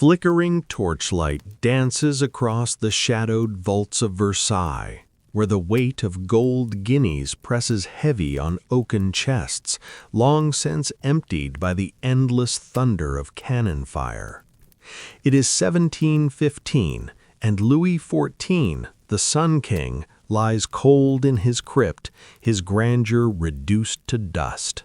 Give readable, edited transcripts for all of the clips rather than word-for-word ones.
flickering torchlight dances across the shadowed vaults of Versailles, where the weight of gold guineas presses heavy on oaken chests, long since emptied by the endless thunder of cannon fire. It is 1715, and Louis XIV, the Sun King, lies cold in his crypt, his grandeur reduced to dust.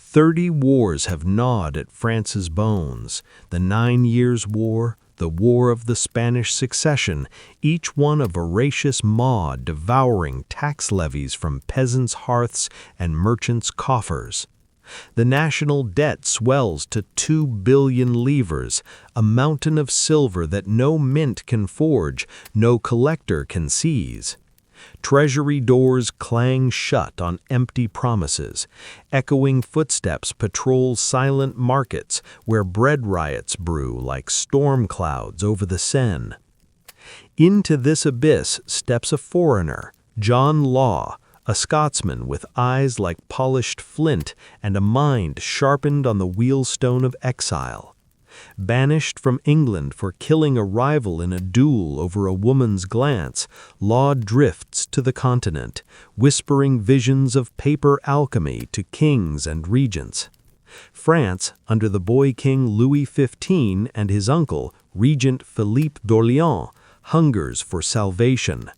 30 wars have gnawed at France's bones, the 9 Years' War, the War of the Spanish Succession, each one a voracious maw devouring tax levies from peasants' hearths and merchants' coffers. The national debt swells to 2 billion livres, a mountain of silver that no mint can forge, no collector can seize. Treasury doors clang shut on empty promises. Echoing footsteps patrol silent markets where bread riots brew like storm clouds over the Seine. Into this abyss steps a foreigner, John Law, a Scotsman with eyes like polished flint and a mind sharpened on the wheelstone of exile. Banished from England for killing a rival in a duel over a woman's glance, Law drifts to the continent, whispering visions of paper alchemy to kings and regents. France, under the boy king Louis XV and his uncle, Regent Philippe d'Orléans, hungers for salvation.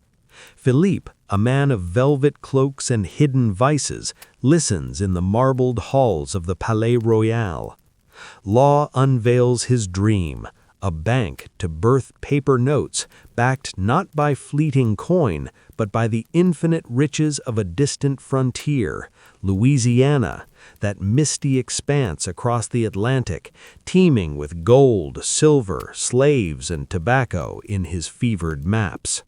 Philippe, a man of velvet cloaks and hidden vices, listens in the marbled halls of the Palais Royal. Law unveils his dream, a bank to birth paper notes backed not by fleeting coin, but by the infinite riches of a distant frontier, Louisiana, that misty expanse across the Atlantic, teeming with gold, silver, slaves, and tobacco in his fevered maps.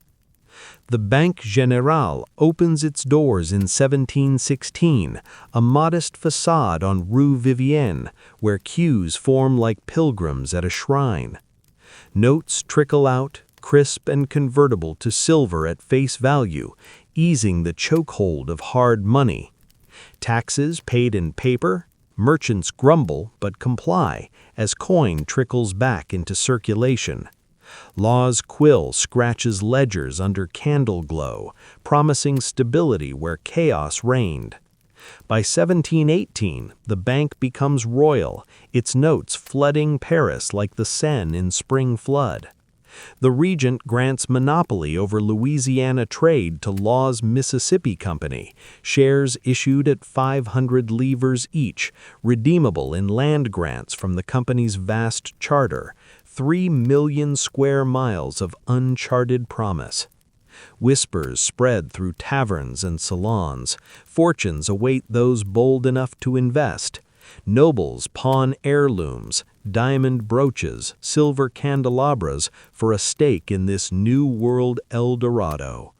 The Banque Générale opens its doors in 1716, a modest facade on Rue Vivienne, where queues form like pilgrims at a shrine. Notes trickle out, crisp and convertible to silver at face value, easing the chokehold of hard money. Taxes paid in paper, merchants grumble but comply as coin trickles back into circulation. Law's quill scratches ledgers under candle glow, promising stability where chaos reigned. By 1718, the bank becomes royal, its notes flooding Paris like the Seine in spring flood. The regent grants monopoly over Louisiana trade to Law's Mississippi Company, shares issued at 500 livres each, redeemable in land grants from the company's vast charter, 3 million square miles of uncharted promise. Whispers spread through taverns and salons. Fortunes await those bold enough to invest. Nobles pawn heirlooms, diamond brooches, silver candelabras for a stake in this new world El Dorado.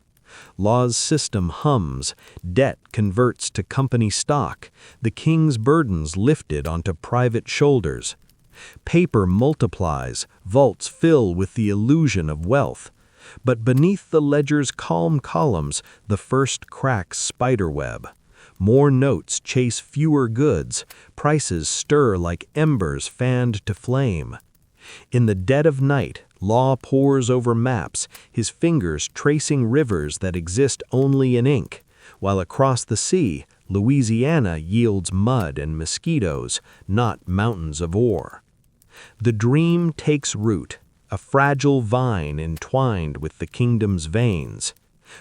Law's system hums, debt converts to company stock, the king's burdens lifted onto private shoulders. Paper multiplies, vaults fill with the illusion of wealth. But beneath the ledger's calm columns, the first cracks spiderweb. More notes chase fewer goods, prices stir like embers fanned to flame. In the dead of night, Law pores over maps, his fingers tracing rivers that exist only in ink, while across the sea, Louisiana yields mud and mosquitoes, not mountains of ore. The dream takes root, a fragile vine entwined with the kingdom's veins.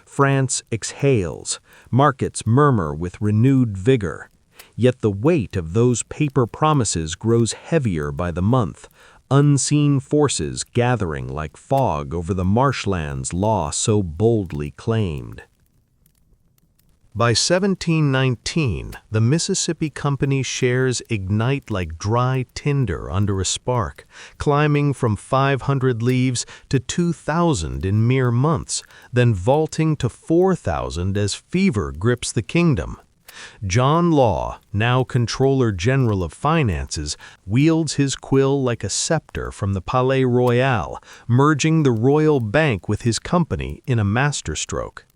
France exhales, markets murmur with renewed vigor. Yet the weight of those paper promises grows heavier by the month, unseen forces gathering like fog over the marshlands Law so boldly claimed. By 1719, the Mississippi Company's shares ignite like dry tinder under a spark, climbing from 500 livres to 2,000 in mere months, then vaulting to 4,000 as fever grips the kingdom. John Law, now Controller General of Finances, wields his quill like a scepter from the Palais Royal, merging the royal bank with his company in a masterstroke.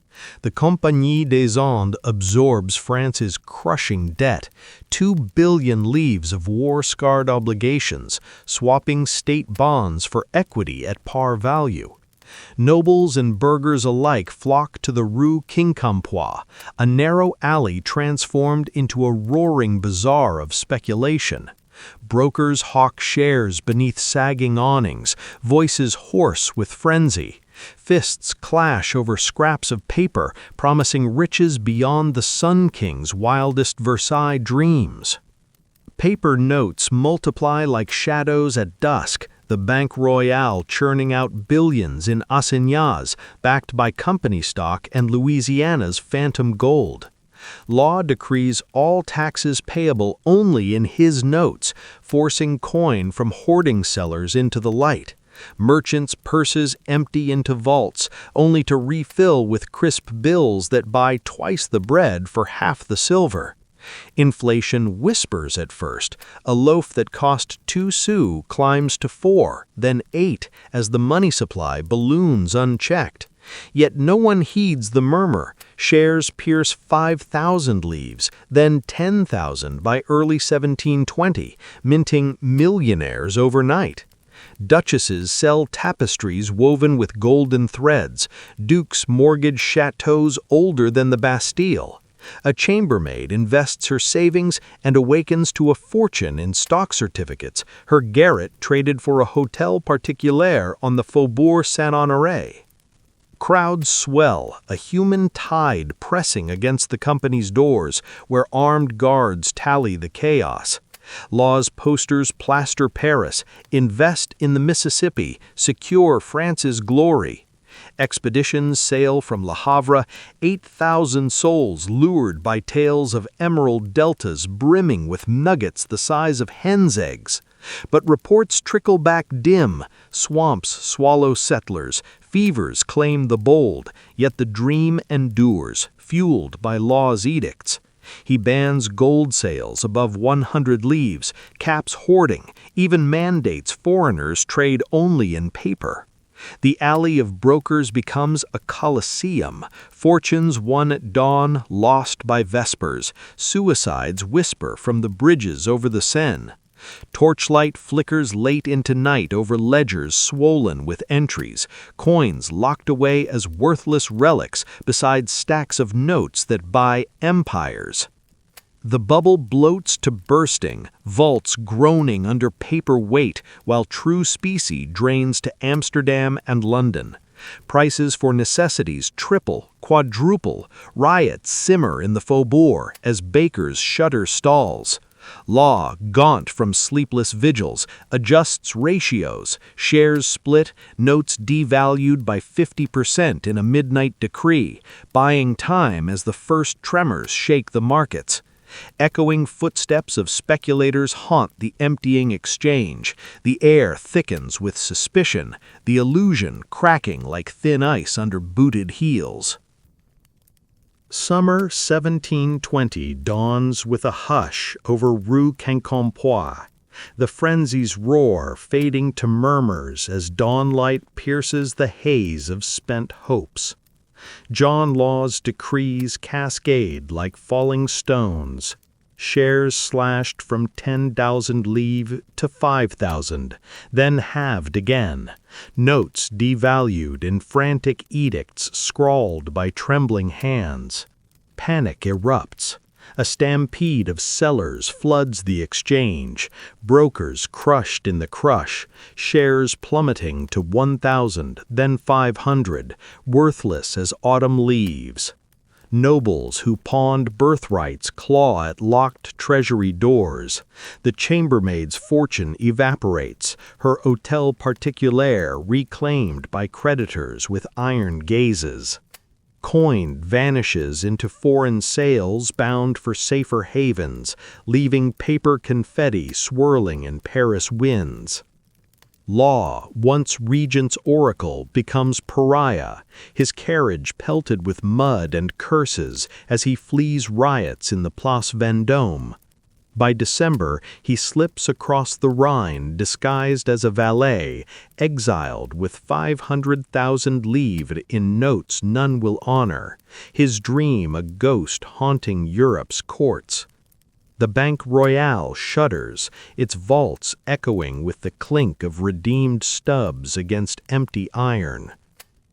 The Compagnie des Indes absorbs France's crushing debt, 2 billion livres of war-scarred obligations, swapping state bonds for equity at par value. Nobles and burghers alike flock to the Rue Quincampoix, a narrow alley transformed into a roaring bazaar of speculation. Brokers hawk shares beneath sagging awnings, voices hoarse with frenzy. Fists clash over scraps of paper, promising riches beyond the Sun King's wildest Versailles dreams. Paper notes multiply like shadows at dusk, the Banque Royale churning out billions in assignats backed by company stock and Louisiana's phantom gold. Law decrees all taxes payable only in his notes, forcing coin from hoarding cellars into the light. Merchants' purses empty into vaults, only to refill with crisp bills that buy twice the bread for half the silver. Inflation whispers at first. A loaf that cost 2 sous climbs to 4, then 8, as the money supply balloons unchecked. Yet no one heeds the murmur. Shares pierce 5,000 livres, then 10,000 by early 1720, minting millionaires overnight. Duchesses sell tapestries woven with golden threads. Dukes mortgage chateaux older than the Bastille. A chambermaid invests her savings and awakens to a fortune in stock certificates, her garret traded for a hotel particulier on the Faubourg Saint-Honoré. Crowds swell, a human tide pressing against the company's doors, where armed guards tally the chaos. Law's posters plaster Paris, invest in the Mississippi, secure France's glory. Expeditions sail from Le Havre, 8,000 souls lured by tales of emerald deltas brimming with nuggets the size of hens' eggs. But reports trickle back dim, swamps swallow settlers, fevers claim the bold, yet the dream endures, fueled by Law's edicts. He bans gold sales above 100 livres, caps hoarding, even mandates foreigners trade only in paper. The alley of brokers becomes a coliseum, fortunes won at dawn lost by vespers, suicides whisper from the bridges over the Seine. Torchlight flickers late into night over ledgers swollen with entries, coins locked away as worthless relics beside stacks of notes that buy empires. The bubble bloats to bursting, vaults groaning under paper weight, while true specie drains to Amsterdam and London. Prices for necessities triple, quadruple, riots simmer in the faubourg as bakers shutter stalls. Law, gaunt from sleepless vigils, adjusts ratios, shares split, notes devalued by 50% in a midnight decree, buying time as the first tremors shake the markets. Echoing footsteps of speculators haunt the emptying exchange. The air thickens with suspicion, the illusion cracking like thin ice under booted heels. Summer 1720 dawns with a hush over Rue Quincampoix. The frenzy's roar fading to murmurs as dawnlight pierces the haze of spent hopes. John Law's decrees cascade like falling stones. Shares slashed from 10,000 livres to 5,000, then halved again. Notes devalued in frantic edicts scrawled by trembling hands. Panic erupts. A stampede of sellers floods the exchange, brokers crushed in the crush, shares plummeting to 1,000, then 500, worthless as autumn leaves. Nobles who pawned birthrights claw at locked treasury doors. The chambermaid's fortune evaporates, her hôtel particulier reclaimed by creditors with iron gazes. Coin vanishes into foreign sails bound for safer havens, leaving paper confetti swirling in Paris winds. Law, once regent's oracle, becomes pariah, his carriage pelted with mud and curses as he flees riots in the Place Vendôme. By December, he slips across the Rhine disguised as a valet, exiled with 500,000 livres in notes none will honor, his dream a ghost haunting Europe's courts. The Banque Royale shudders, its vaults echoing with the clink of redeemed stubs against empty iron.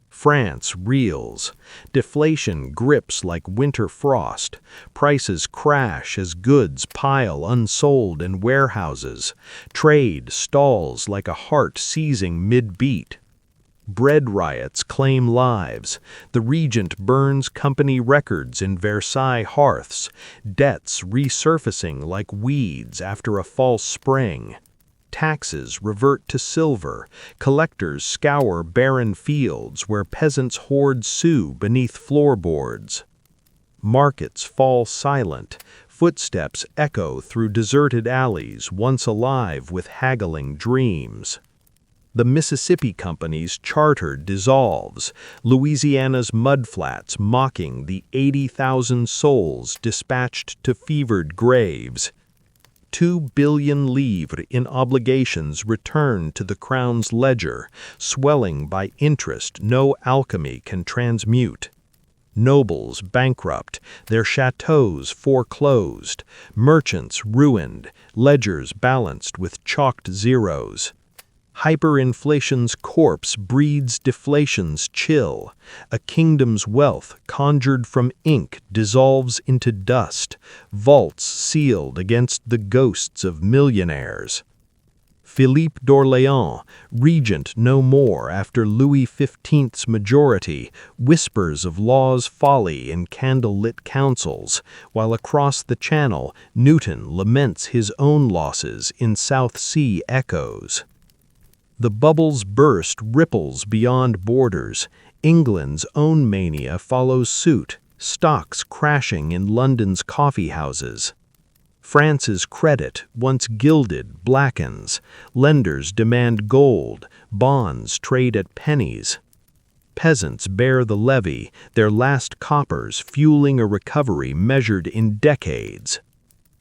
France reels. Deflation grips like winter frost. Prices crash as goods pile unsold in warehouses. Trade stalls like a heart seizing mid-beat. Bread riots claim lives. The regent burns company records in Versailles hearths. Debts resurfacing like weeds after a false spring. Taxes revert to silver, collectors scour barren fields where peasants hoard sous beneath floorboards. Markets fall silent, footsteps echo through deserted alleys once alive with haggling dreams. The Mississippi Company's charter dissolves, Louisiana's mudflats mocking the 80,000 souls dispatched to fevered graves. 2 billion livres in obligations return to the crown's ledger, swelling by interest no alchemy can transmute. Nobles bankrupt, their chateaux foreclosed, merchants ruined, ledgers balanced with chalked zeros. Hyperinflation's corpse breeds deflation's chill. A kingdom's wealth conjured from ink dissolves into dust, vaults sealed against the ghosts of millionaires. Philippe d'Orléans, regent no more after Louis XV's majority, whispers of law's folly in candle-lit councils, while across the Channel Newton laments his own losses in South Sea echoes. The bubble's burst ripples beyond borders. England's own mania follows suit, stocks crashing in London's coffee houses. France's credit, once gilded, blackens. Lenders demand gold, bonds trade at pennies. Peasants bear the levy, their last coppers fueling a recovery measured in decades.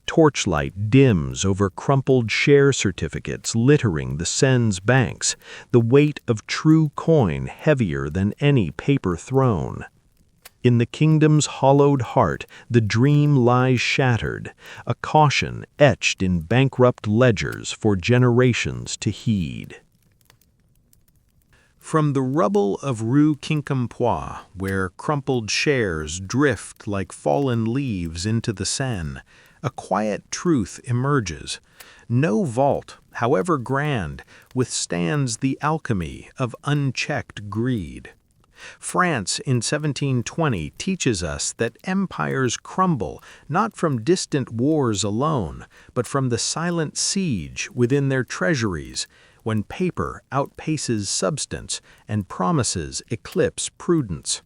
Torchlight dims over crumpled share certificates littering the Seine's banks, the weight of true coin heavier than any paper throne. In the kingdom's hollowed heart, the dream lies shattered, a caution etched in bankrupt ledgers for generations to heed. From the rubble of Rue Quincampoix, where crumpled shares drift like fallen leaves into the Seine, a quiet truth emerges. No vault, however grand, withstands the alchemy of unchecked greed. France in 1720 teaches us that empires crumble not from distant wars alone, but from the silent siege within their treasuries, when paper outpaces substance and promises eclipse prudence.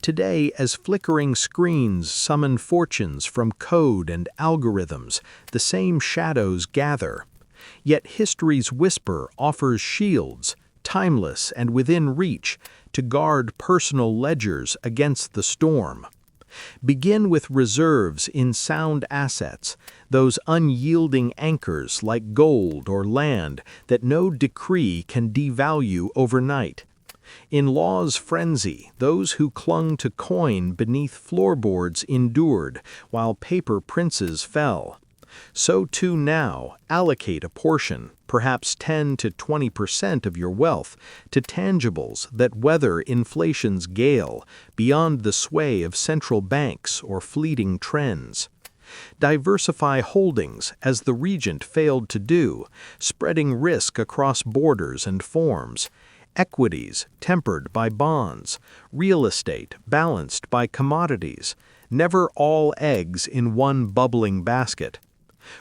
Today, as flickering screens summon fortunes from code and algorithms, the same shadows gather. Yet history's whisper offers shields, timeless and within reach, to guard personal ledgers against the storm. Begin with reserves in sound assets, those unyielding anchors like gold or land that no decree can devalue overnight. In law's frenzy, those who clung to coin beneath floorboards endured, while paper princes fell. So too now, allocate a portion, perhaps 10 to 20% of your wealth, to tangibles that weather inflation's gale, beyond the sway of central banks or fleeting trends. Diversify holdings, as the regent failed to do, spreading risk across borders and forms. Equities tempered by bonds, real estate balanced by commodities, never all eggs in one bubbling basket.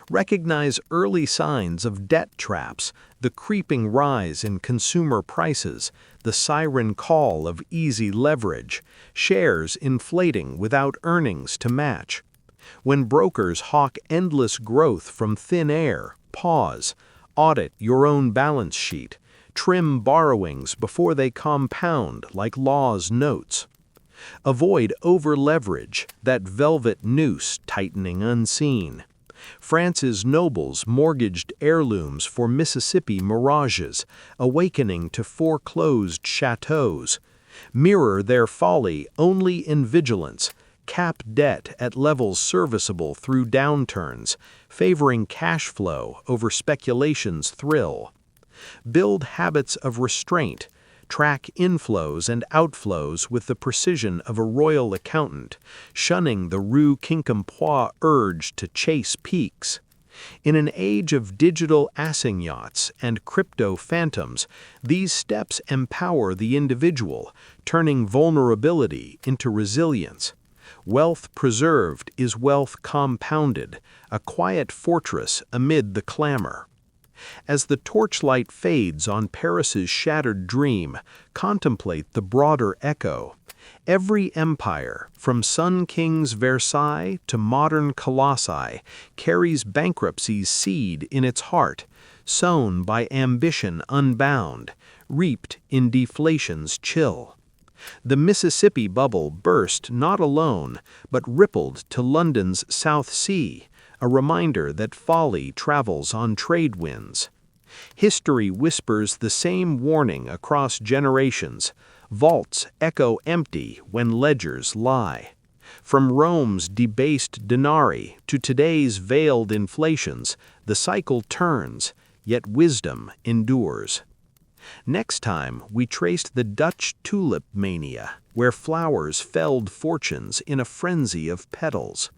Recognize early signs of debt traps, the creeping rise in consumer prices, the siren call of easy leverage, shares inflating without earnings to match. When brokers hawk endless growth from thin air, pause, audit your own balance sheet. Trim borrowings before they compound like law's notes. Avoid over-leverage, that velvet noose tightening unseen. France's nobles mortgaged heirlooms for Mississippi mirages, awakening to foreclosed chateaux. Mirror their folly only in vigilance, cap debt at levels serviceable through downturns, favoring cash flow over speculation's thrill. Build habits of restraint, track inflows and outflows with the precision of a royal accountant, shunning the rue quincampoix urge to chase peaks. In an age of digital assignats and crypto phantoms, these steps empower the individual, turning vulnerability into resilience. Wealth preserved is wealth compounded, a quiet fortress amid the clamor. As the torchlight fades on Paris's shattered dream, contemplate the broader echo. Every empire, from Sun King's Versailles to modern colossi, carries bankruptcy's seed in its heart, sown by ambition unbound, reaped in deflation's chill. The Mississippi bubble burst not alone, but rippled to London's South Sea, a reminder that folly travels on trade winds. History whispers the same warning across generations. Vaults echo empty when ledgers lie. From Rome's debased denarii to today's veiled inflations, the cycle turns, yet wisdom endures. Next time, we traced the Dutch tulip mania, where flowers felled fortunes in a frenzy of petals.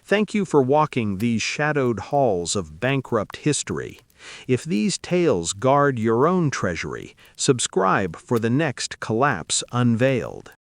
Thank you for walking these shadowed halls of bankrupt history. If these tales guard your own treasury, subscribe for the next collapse unveiled.